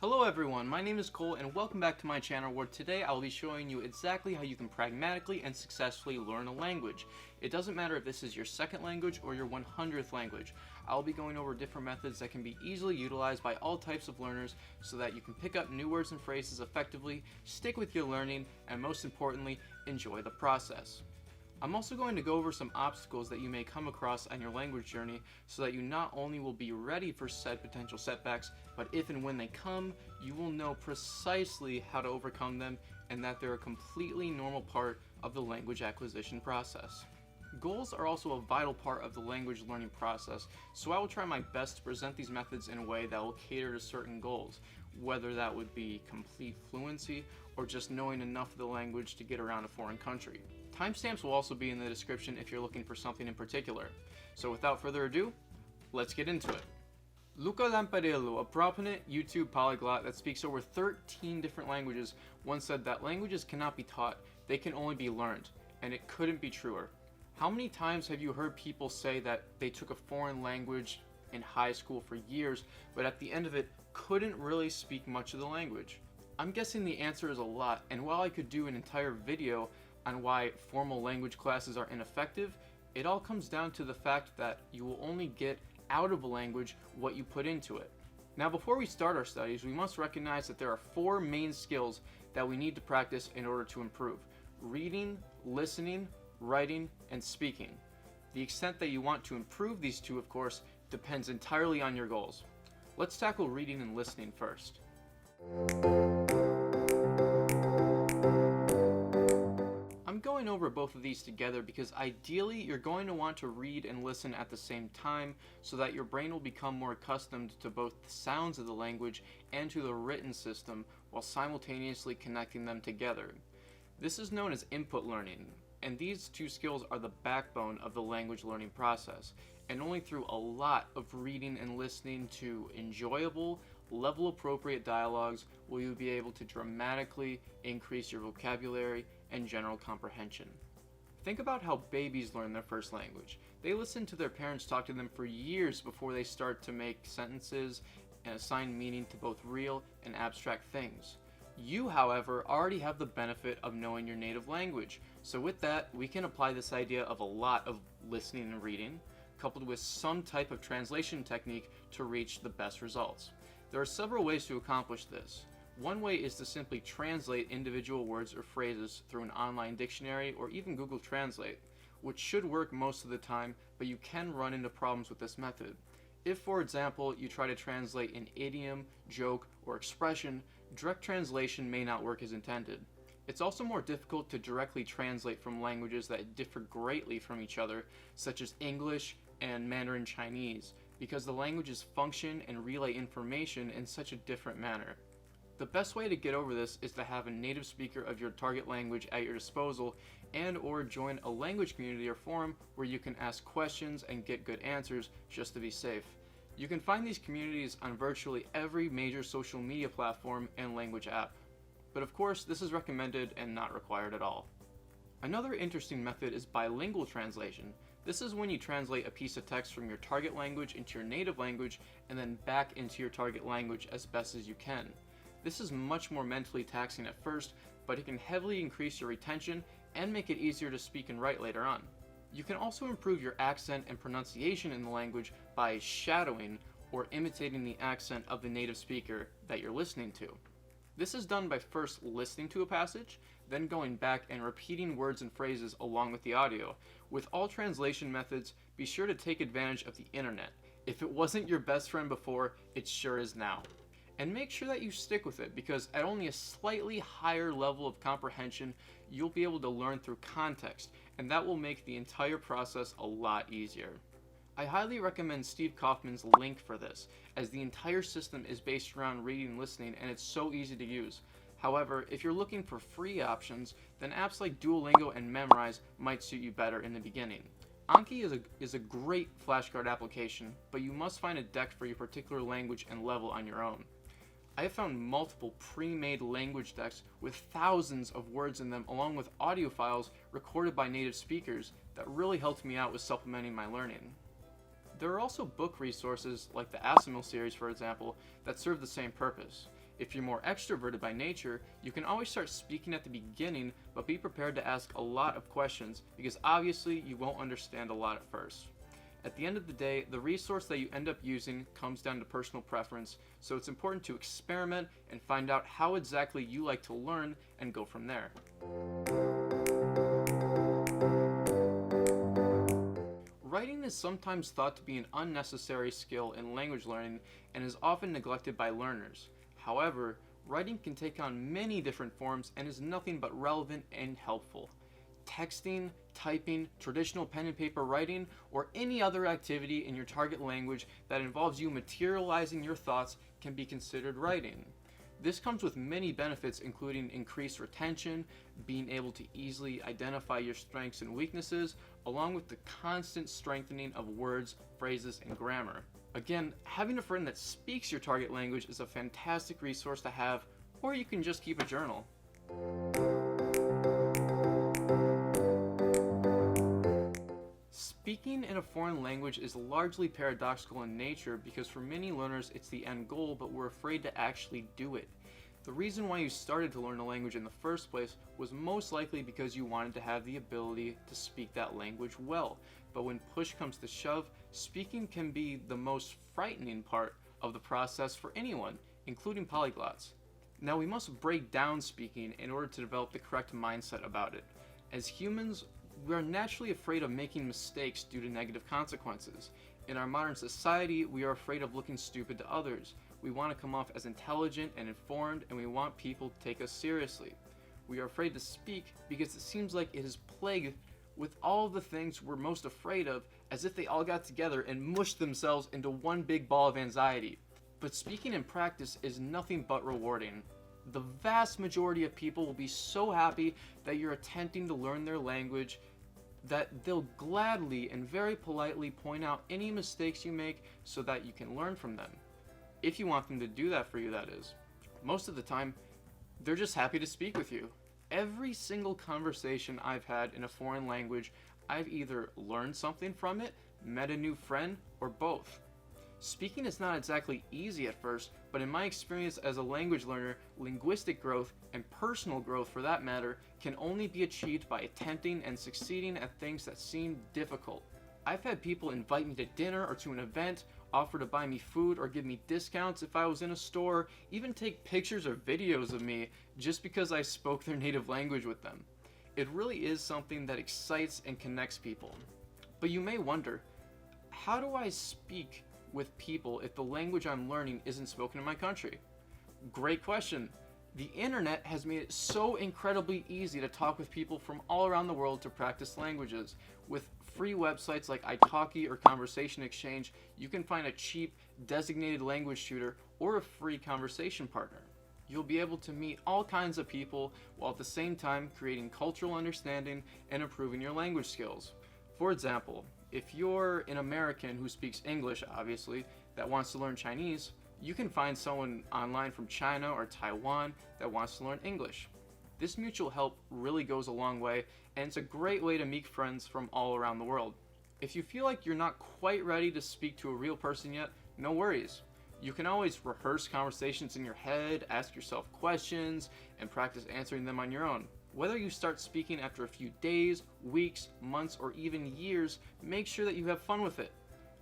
Hello everyone, my name is Cole and welcome back to my channel where today I'll be showing you exactly how you can pragmatically and successfully learn a language. It doesn't matter if this is your second language or your 100th language. I'll be going over different methods that can be easily utilized by all types of learners so that you can pick up new words and phrases effectively, stick with your learning, and most importantly, enjoy the process. I'm also going to go over some obstacles that you may come across on your language journey so that you not only will be ready for said potential setbacks, but if and when they come, you will know precisely how to overcome them and that they're a completely normal part of the language acquisition process. Goals are also a vital part of the language learning process, so I will try my best to present these methods in a way that will cater to certain goals, whether that would be complete fluency or just knowing enough of the language to get around a foreign country. Timestamps will also be in the description if you're looking for something in particular. So without further ado, let's get into it. Luca Lampariello, a prominent YouTube polyglot that speaks over 13 different languages, once said that languages cannot be taught, they can only be learned, and it couldn't be truer. How many times have you heard people say that they took a foreign language in high school for years, but at the end of it couldn't really speak much of the language? I'm guessing the answer is a lot, and while I could do an entire video on why formal language classes are ineffective, it all comes down to the fact that you will only get out of a language what you put into it. Now, before we start our studies, we must recognize that there are four main skills that we need to practice in order to improve: reading, listening, writing, and speaking. The extent that you want to improve these two, of course, depends entirely on your goals. Let's tackle reading and listening first. I'm going over both of these together because ideally you're going to want to read and listen at the same time so that your brain will become more accustomed to both the sounds of the language and to the written system while simultaneously connecting them together. This is known as input learning, and these two skills are the backbone of the language learning process, and only through a lot of reading and listening to enjoyable, level-appropriate dialogues will you be able to dramatically increase your vocabulary and general comprehension. Think about how babies learn their first language. They listen to their parents talk to them for years before they start to make sentences and assign meaning to both real and abstract things. You, however, already have the benefit of knowing your native language, so with that, we can apply this idea of a lot of listening and reading, coupled with some type of translation technique to reach the best results. There are several ways to accomplish this. One way is to simply translate individual words or phrases through an online dictionary or even Google Translate, which should work most of the time, but you can run into problems with this method. If, for example, you try to translate an idiom, joke, or expression, direct translation may not work as intended. It's also more difficult to directly translate from languages that differ greatly from each other, such as English and Mandarin Chinese, because the languages function and relay information in such a different manner. The best way to get over this is to have a native speaker of your target language at your disposal and/or join a language community or forum where you can ask questions and get good answers just to be safe. You can find these communities on virtually every major social media platform and language app. But of course, this is recommended and not required at all. Another interesting method is bilingual translation. This is when you translate a piece of text from your target language into your native language and then back into your target language as best as you can. This is much more mentally taxing at first, but it can heavily increase your retention and make it easier to speak and write later on. You can also improve your accent and pronunciation in the language by shadowing or imitating the accent of the native speaker that you're listening to. This is done by first listening to a passage, then going back and repeating words and phrases along with the audio. With all translation methods, be sure to take advantage of the internet. If it wasn't your best friend before, it sure is now. And make sure that you stick with it, because at only a slightly higher level of comprehension, you'll be able to learn through context, and that will make the entire process a lot easier. I highly recommend Steve Kaufman's link for this, as the entire system is based around reading and listening, and it's so easy to use. However, if you're looking for free options, then apps like Duolingo and Memrise might suit you better in the beginning. Anki is a great flashcard application, but you must find a deck for your particular language and level on your own. I have found multiple pre-made language decks with thousands of words in them, along with audio files recorded by native speakers that really helped me out with supplementing my learning. There are also book resources like the Assimil series, for example, that serve the same purpose. If you're more extroverted by nature, you can always start speaking at the beginning, but be prepared to ask a lot of questions because obviously you won't understand a lot at first. At the end of the day, the resource that you end up using comes down to personal preference, so it's important to experiment and find out how exactly you like to learn and go from there. Writing is sometimes thought to be an unnecessary skill in language learning and is often neglected by learners. However, writing can take on many different forms and is nothing but relevant and helpful. Texting, typing, traditional pen and paper writing, or any other activity in your target language that involves you materializing your thoughts can be considered writing. This comes with many benefits, including increased retention, being able to easily identify your strengths and weaknesses, along with the constant strengthening of words, phrases, and grammar. Again, having a friend that speaks your target language is a fantastic resource to have, or you can just keep a journal. Speaking in a foreign language is largely paradoxical in nature because for many learners it's the end goal, but we're afraid to actually do it. The reason why you started to learn a language in the first place was most likely because you wanted to have the ability to speak that language well. But when push comes to shove, speaking can be the most frightening part of the process for anyone, including polyglots. Now we must break down speaking in order to develop the correct mindset about it. As humans, we are naturally afraid of making mistakes due to negative consequences. In our modern society, we are afraid of looking stupid to others. We want to come off as intelligent and informed, and we want people to take us seriously. We are afraid to speak because it seems like it is plagued with all the things we're most afraid of, as if they all got together and mushed themselves into one big ball of anxiety. But speaking in practice is nothing but rewarding. The vast majority of people will be so happy that you're attempting to learn their language that they'll gladly and very politely point out any mistakes you make so that you can learn from them. If you want them to do that for you, that is. Most of the time, they're just happy to speak with you. Every single conversation I've had in a foreign language, I've either learned something from it, met a new friend, or both. Speaking is not exactly easy at first, but in my experience as a language learner, linguistic growth, and personal growth for that matter, can only be achieved by attempting and succeeding at things that seem difficult. I've had people invite me to dinner or to an event, offer to buy me food or give me discounts if I was in a store, even take pictures or videos of me just because I spoke their native language with them. It really is something that excites and connects people. But you may wonder, how do I speak with people if the language I'm learning isn't spoken in my country? Great question. The internet has made it so incredibly easy to talk with people from all around the world to practice languages. With free websites like italki or Conversation Exchange, you can find a cheap, designated language tutor or a free conversation partner. You'll be able to meet all kinds of people while at the same time creating cultural understanding and improving your language skills. For example, if you're an American who speaks English, obviously, that wants to learn Chinese, you can find someone online from China or Taiwan that wants to learn English. This mutual help really goes a long way, and it's a great way to meet friends from all around the world. If you feel like you're not quite ready to speak to a real person yet, no worries. You can always rehearse conversations in your head, ask yourself questions, and practice answering them on your own. Whether you start speaking after a few days, weeks, months, or even years, make sure that you have fun with it.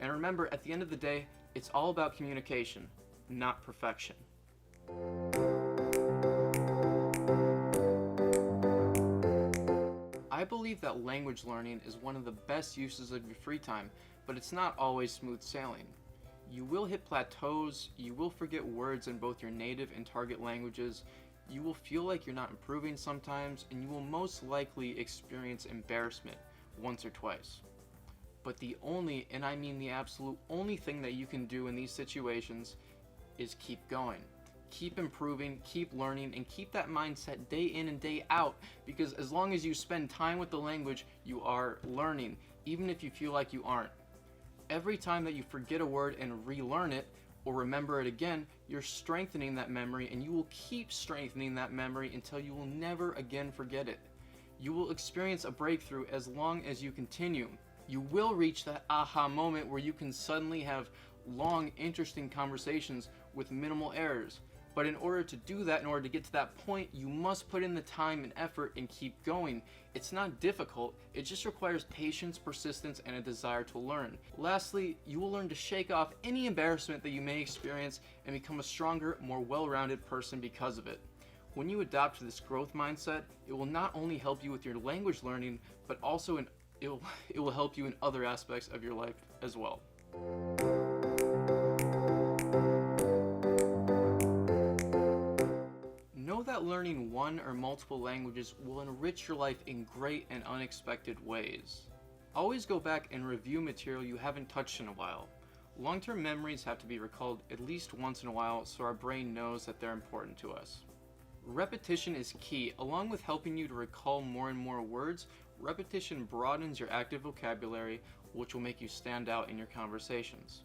And remember, at the end of the day, it's all about communication, not perfection. I believe that language learning is one of the best uses of your free time, but it's not always smooth sailing. You will hit plateaus, you will forget words in both your native and target languages, you will feel like you're not improving sometimes, and you will most likely experience embarrassment once or twice. But the only, and I mean the absolute only thing that you can do in these situations is keep going. Keep improving, keep learning, and keep that mindset day in and day out, because as long as you spend time with the language, you are learning, even if you feel like you aren't. Every time that you forget a word and relearn it, or remember it again, you're strengthening that memory, and you will keep strengthening that memory until you will never again forget it. You will experience a breakthrough as long as you continue. You will reach that aha moment where you can suddenly have long, interesting conversations with minimal errors. But in order to do that, in order to get to that point, you must put in the time and effort and keep going. It's not difficult, it just requires patience, persistence, and a desire to learn. Lastly, you will learn to shake off any embarrassment that you may experience and become a stronger, more well-rounded person because of it. When you adopt this growth mindset, it will not only help you with your language learning, but also it will help you in other aspects of your life as well. Know that learning one or multiple languages will enrich your life in great and unexpected ways. Always go back and review material you haven't touched in a while. Long-term memories have to be recalled at least once in a while so our brain knows that they're important to us. Repetition is key. Along with helping you to recall more and more words, repetition broadens your active vocabulary, which will make you stand out in your conversations.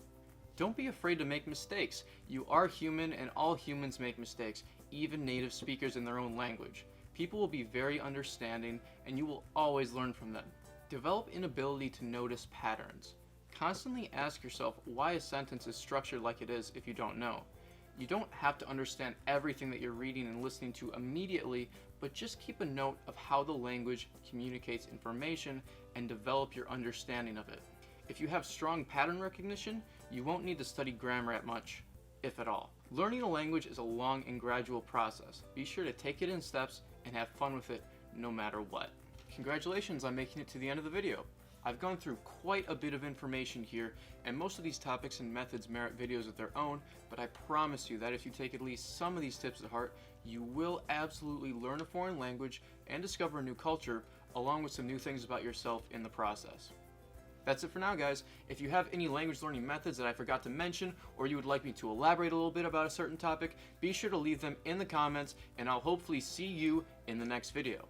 Don't be afraid to make mistakes. You are human and all humans make mistakes, even native speakers in their own language. People will be very understanding and you will always learn from them. Develop an ability to notice patterns. Constantly ask yourself why a sentence is structured like it is if you don't know. You don't have to understand everything that you're reading and listening to immediately, but just keep a note of how the language communicates information and develop your understanding of it. If you have strong pattern recognition, you won't need to study grammar much, if at all. Learning a language is a long and gradual process. Be sure to take it in steps and have fun with it no matter what. Congratulations on making it to the end of the video. I've gone through quite a bit of information here, and most of these topics and methods merit videos of their own, but I promise you that if you take at least some of these tips to heart, you will absolutely learn a foreign language and discover a new culture, along with some new things about yourself in the process. That's it for now, guys. If you have any language learning methods that I forgot to mention, or you would like me to elaborate a little bit about a certain topic, be sure to leave them in the comments, and I'll hopefully see you in the next video.